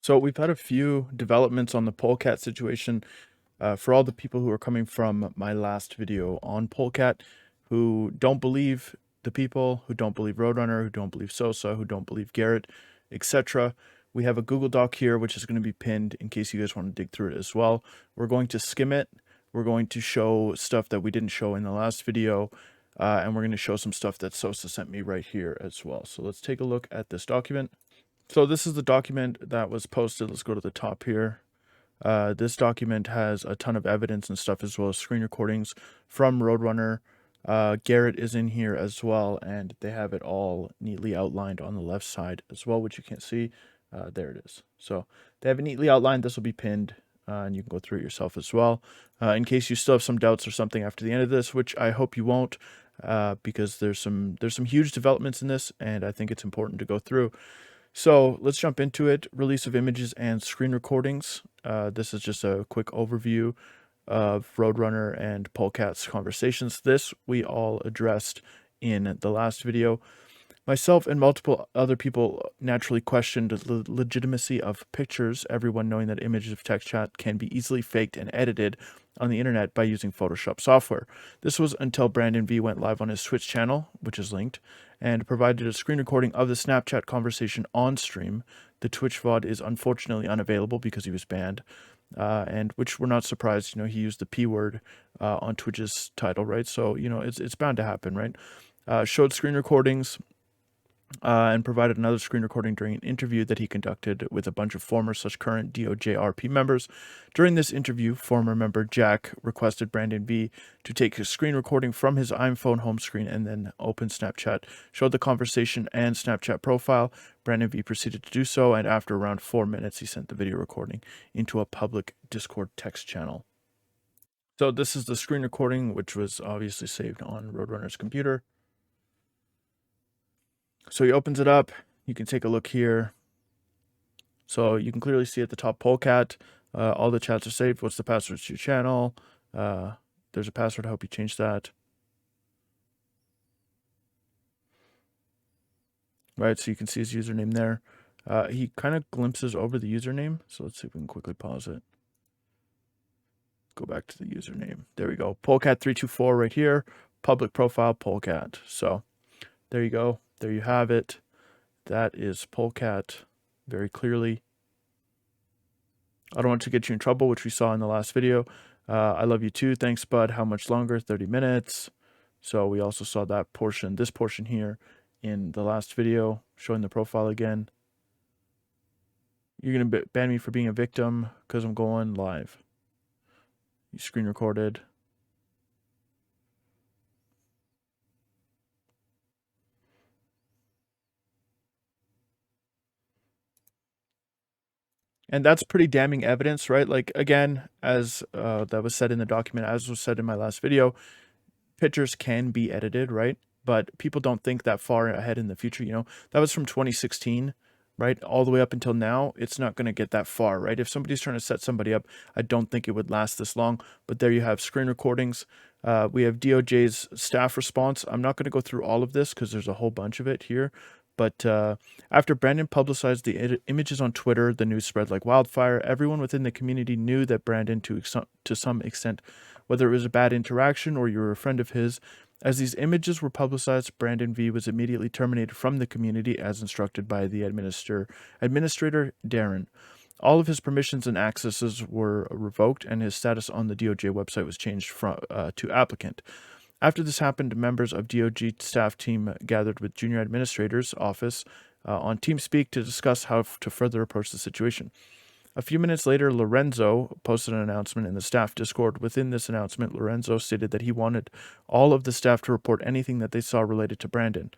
So we've had a few developments on the Polecat situation. For all the people who are coming from my last video on Polecat, who don't believe the people, who don't believe Roadrunner, who don't believe Sosa, who don't believe Garrett, etc. We have a Google Doc here, which is going to be pinned in case you guys want to dig through it as well. We're going to skim it. We're going to show stuff that we didn't show in the last video. And we're going to show some stuff that Sosa sent me right here as well. So let's take a look at this document. So this is the document that was posted. Let's go to the top here. This document has a ton of evidence and stuff, as well as screen recordings from Roadrunner. Garrett is in here as well, and they have it all neatly outlined on the left side as well, which you can't see. There it is. So they have it neatly outlined. This will be pinned, and you can go through it yourself as well. In case you still have some doubts or something after the end of this, which I hope you won't, because there's some huge developments in this, and I think it's important to go through. So let's jump into it. Release of images and screen recordings. This is just a quick overview of Roadrunner and Polecat's conversations. This we all addressed in the last video. Myself and multiple other people naturally questioned the legitimacy of pictures, everyone knowing that images of text chat can be easily faked and edited on the internet by using Photoshop software. This was until Brandon V went live on his Twitch channel, which is linked, and provided a screen recording of the Snapchat conversation on stream. The Twitch VOD is unfortunately unavailable because he was banned, and which we're not surprised. You know, he used the P word on Twitch's title, right? So, you know, it's bound to happen, right? Showed screen recordings, and provided another screen recording during an interview that he conducted with a bunch of former / current DOJRP members. During this interview, former member Jack requested Brandon V to take a screen recording from his iPhone home screen and then open Snapchat, showed the conversation and Snapchat profile. Brandon V proceeded to do so, and after around 4 minutes, he sent the video recording into a public Discord text channel. So this is the screen recording, which was obviously saved on Roadrunner's computer. So he opens it up. You can take a look here. So you can clearly see at the top Polecat. All the chats are saved. What's the password to your channel? There's a password. I hope you change that. Right, so you can see his username there. He kind of glimpses over the username. So let's see if we can quickly pause it. Go back to the username. There we go. POLECAT324 right here. Public profile Polecat. So there you go. There you have it. That is Polecat very clearly. I don't want to get you in trouble, which we saw in the last video. I love you too. Thanks, bud. How much longer? 30 minutes. So we also saw that portion, this portion here in the last video, showing the profile again. You're going to ban me for being a victim because I'm going live. You screen recorded. And that's pretty damning evidence, right? Like, again, as that was said in the document, as was said in my last video, pictures can be edited, right? But people don't think that far ahead in the future. You know, that was from 2016, right? All the way up until now, it's not going to get that far, right? If somebody's trying to set somebody up, I don't think it would last this long. But there you have screen recordings. We have DOJ's staff response. I'm not going to go through all of this because there's a whole bunch of it here. But after Brandon publicized the images on Twitter, the news spread like wildfire. Everyone within the community knew that Brandon, to some extent, whether it was a bad interaction or you were a friend of his. As these images were publicized, Brandon V was immediately terminated from the community as instructed by the administrator Darren. All of his permissions and accesses were revoked, and his status on the DOJ website was changed from to applicant. After this happened, members of DOJ staff team gathered with junior administrator's office on TeamSpeak to discuss how to further approach the situation. A few minutes later, Lorenzo posted an announcement in the staff Discord. Within this announcement, Lorenzo stated that he wanted all of the staff to report anything that they saw related to Brandon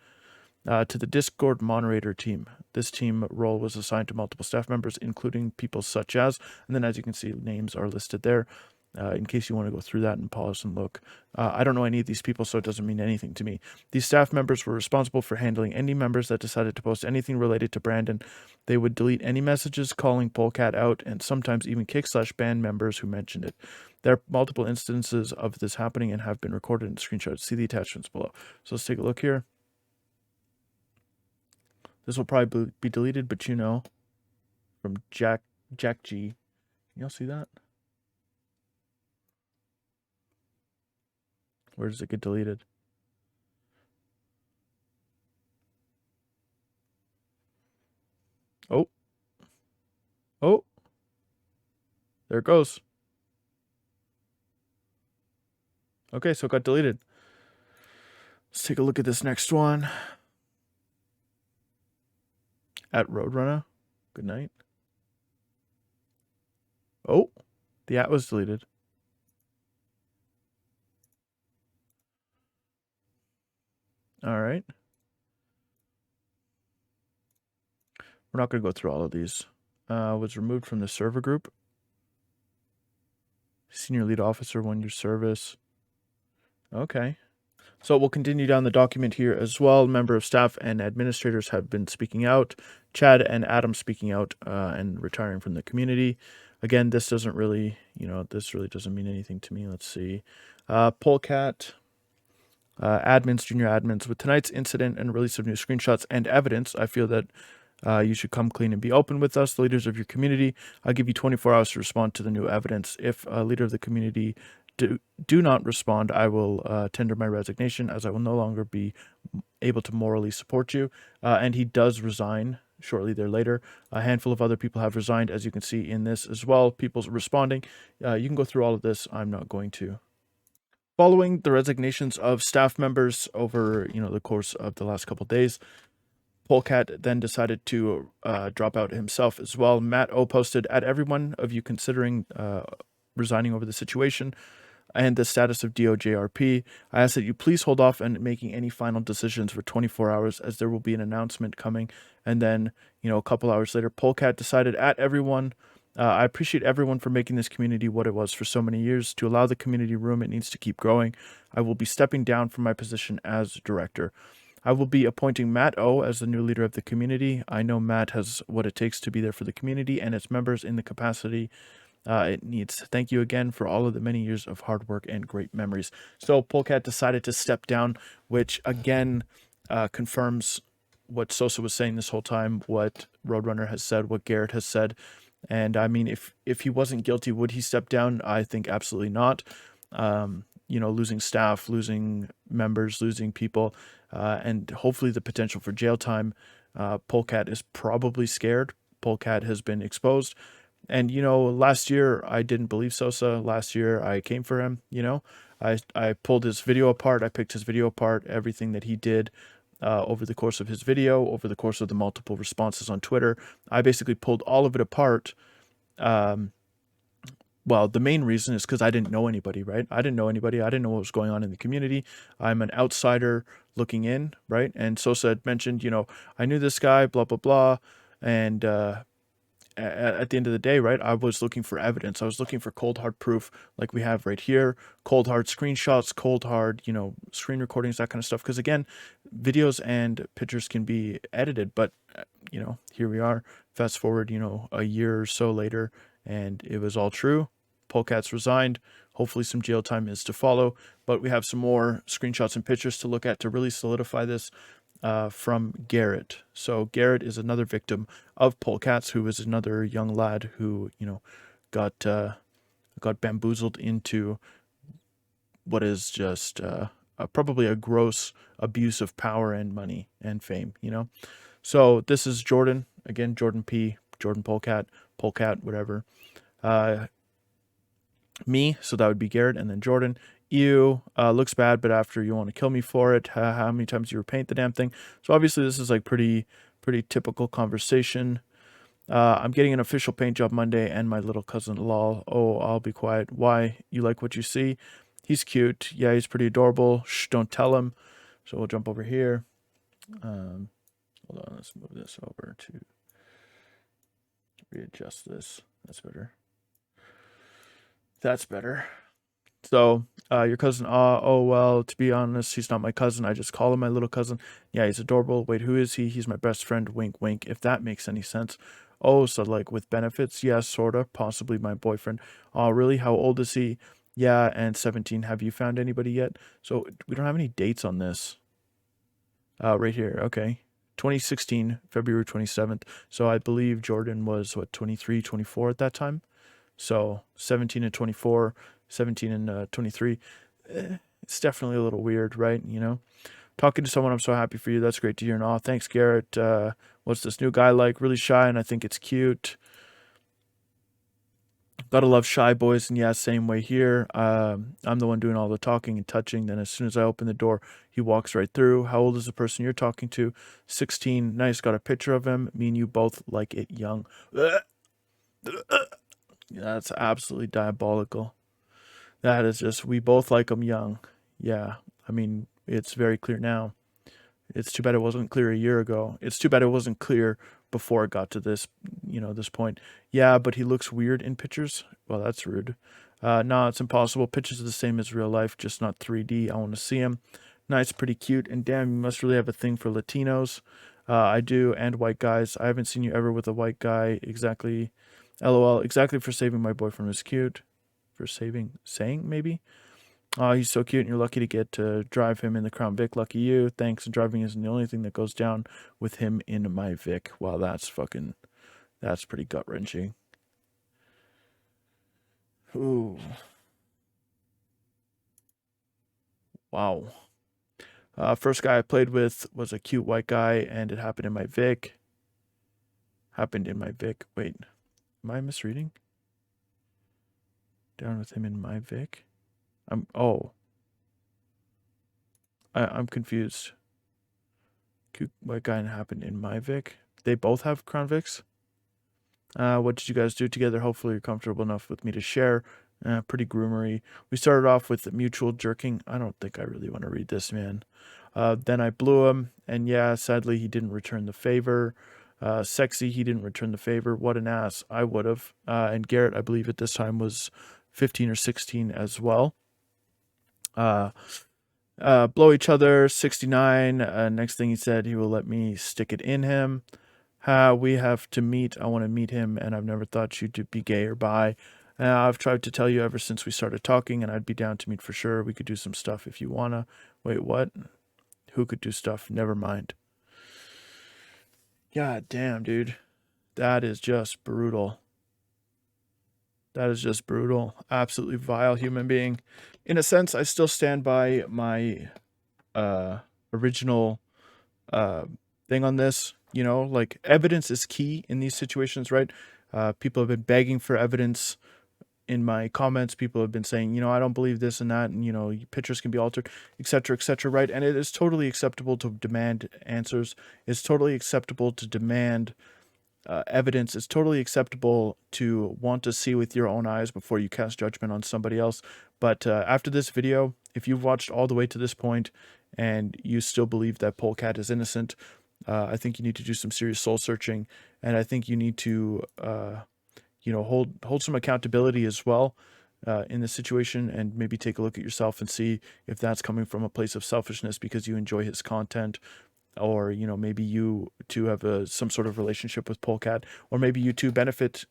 to the Discord moderator team. This team role was assigned to multiple staff members, including people such as, and then as you can see, names are listed there. In case you want to go through that and pause and look. I don't know any of these people, so it doesn't mean anything to me. These staff members were responsible for handling any members that decided to post anything related to Brandon. They would delete any messages calling Polecat out and sometimes even kick/ban members who mentioned it. There are multiple instances of this happening and have been recorded in screenshots. See the attachments below. So let's take a look here. This will probably be deleted, but you know. from Jack G. Can y'all see that? Where does it get deleted? Oh. Oh. There it goes. Okay, so it got deleted. Let's take a look at this next one. At Roadrunner. Good night. Oh, the at was deleted. All right. We're not going to go through all of these. Was removed from the server group. Senior lead officer, 1 year service. Okay. So we'll continue down the document here as well. Member of staff and administrators have been speaking out. Chad and Adam speaking out and retiring from the community. Again, this doesn't really, this really doesn't mean anything to me. Let's see. Polecat, admins, junior admins, with tonight's incident and release of new screenshots and evidence, I feel that you should come clean and be open with us, the leaders of your community. I'll give you 24 hours to respond to the new evidence. If a leader of the community do not respond, I will tender my resignation, as I will no longer be able to morally support you. And he does resign shortly thereafter. A handful of other people have resigned, as you can see in this as well. People's responding. You can go through all of this. I'm not going to. Following the resignations of staff members over the course of the last couple of days, Polecat then decided to drop out himself as well. Matt O posted, at every one of you considering resigning over the situation and the status of DOJRP, I ask that you please hold off on making any final decisions for 24 hours, as there will be an announcement coming. And then, a couple hours later, Polecat decided, at everyone, I appreciate everyone for making this community what it was for so many years. To allow the community room it needs to keep growing, I will be stepping down from my position as director. I will be appointing Matt O as the new leader of the community. I know Matt has what it takes to be there for the community and its members in the capacity it needs. Thank you again for all of the many years of hard work and great memories. So Polecat decided to step down, which again confirms what Sosa was saying this whole time, what Roadrunner has said, what Garrett has said. And I mean, if he wasn't guilty, would he step down? I think absolutely not. Losing staff, losing members, losing people, and hopefully the potential for jail time. Polecat is probably scared. Polecat has been exposed. And, last year I didn't believe Sosa. Last year I came for him, I pulled his video apart. I picked his video apart, everything that he did over the course of his video, over the course of the multiple responses on Twitter. I basically pulled all of it apart. Well, the main reason is because I didn't know anybody, right? I didn't know anybody. I didn't know what was going on in the community. I'm an outsider looking in, right? And Sosa had mentioned, I knew this guy, blah, blah, blah. And at the end of the day, right, I was looking for evidence. I was looking for cold hard proof like we have right here, cold hard screenshots, cold hard, screen recordings, that kind of stuff. Because again, videos and pictures can be edited, but here we are. Fast forward, a year or so later, and it was all true. Polecat's resigned. Hopefully some jail time is to follow, but we have some more screenshots and pictures to look at to really solidify this. From Garrett. So Garrett is another victim of Polecats, who is another young lad who, got bamboozled into what is just probably a gross abuse of power and money and fame, So this is Jordan, again, Jordan P, Jordan Polecat, whatever. Me, so that would be Garrett, and then Jordan. Ew, looks bad, but after you want to kill me for it. How many times do you repaint the damn thing? So obviously this is like pretty typical conversation. I'm getting an official paint job Monday, and my little cousin, lol. Oh, I'll be quiet. Why? You like what you see? He's cute. Yeah, he's pretty adorable. Shh, don't tell him. So we'll jump over here. Hold on, let's move this over to readjust this. That's better. That's better. So, your cousin, oh, well, to be honest, he's not my cousin. I just call him my little cousin. Yeah, he's adorable. Wait, who is he? He's my best friend. Wink, wink, if that makes any sense. Oh, so like with benefits? Yeah, sort of. Possibly my boyfriend. Oh, really? How old is he? Yeah, and 17. Have you found anybody yet? So we don't have any dates on this. Right here. Okay. 2016, February 27th. So I believe Jordan was, what, 23, 24 at that time? So 17 and 24, 17 and 23. It's definitely a little weird, right? You know, talking to someone, I'm so happy for you. That's great to hear. And oh, thanks, Garrett. What's this new guy like? Really shy, and I think it's cute. Gotta love shy boys, and yeah, same way here. I'm the one doing all the talking and touching. Then as soon as I open the door, he walks right through. How old is the person you're talking to? 16. Nice. Got a picture of him. Me and you both like it young. That's absolutely diabolical. That is just, we both like him young. Yeah, I mean, it's very clear now. It's too bad it wasn't clear a year ago. It's too bad it wasn't clear before it got to this, this point. Yeah, but he looks weird in pictures. Well, that's rude. No, it's impossible. Pictures are the same as real life, just not 3D. I want to see him. Nice, pretty cute. And damn, you must really have a thing for Latinos. I do, and white guys. I haven't seen you ever with a white guy. Exactly. LOL. Exactly for saving my boyfriend is cute. For saying maybe. Oh, he's so cute, and you're lucky to get to drive him in the Crown Vic. Lucky you. Thanks. And driving isn't the only thing that goes down with him in my Vic. Wow, that's pretty gut wrenching. Ooh. Wow. First guy I played with was a cute white guy, and it happened in my Vic. Wait, am I misreading? Down with him in my Vic? I'm confused. Cute white guy and it happened in my Vic. They both have Crown Vics? What did you guys do together? Hopefully you're comfortable enough with me to share. Pretty groomery. We started off with mutual jerking. I don't think I really want to read this, man. Then I blew him, and yeah, sadly he didn't return the favor. Sexy, he didn't return the favor. What an ass. I would have. And Garrett, I believe at this time was 15 or 16 as well. Blow each other, 69. Next thing he said, he will let me stick it in him. We have to meet. I want to meet him, and I've never thought you to be gay or bi. I've tried to tell you ever since we started talking, and I'd be down to meet for sure. We could do some stuff if you wanna. Wait, what? Who could do stuff? Never mind. God damn, dude. That is just brutal. That is just brutal. Absolutely vile human being. In a sense, I still stand by my original thing on this. You know, like, evidence is key in these situations, right? People have been begging for evidence. In my comments, people have been saying, I don't believe this and that, and pictures can be altered, etc., right? And it is totally acceptable to demand answers. It's totally acceptable to demand evidence. It's totally acceptable to want to see with your own eyes before you cast judgment on somebody else. But after this video, if you've watched all the way to this point and you still believe that Polecat is innocent, I think you need to do some serious soul searching, and I think you need to hold some accountability as well in this situation, and maybe take a look at yourself and see if that's coming from a place of selfishness because you enjoy his content, or maybe you two have some sort of relationship with Polecat, or maybe you two benefit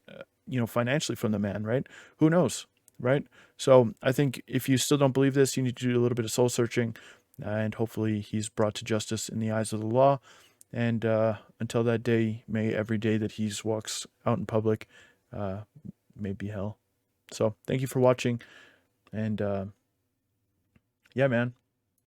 financially from the man, right? Who knows, right? So I think if you still don't believe this, you need to do a little bit of soul searching, and hopefully he's brought to justice in the eyes of the law. And until that day, may every day that he walks out in public may be hell. So thank you for watching, and yeah, man,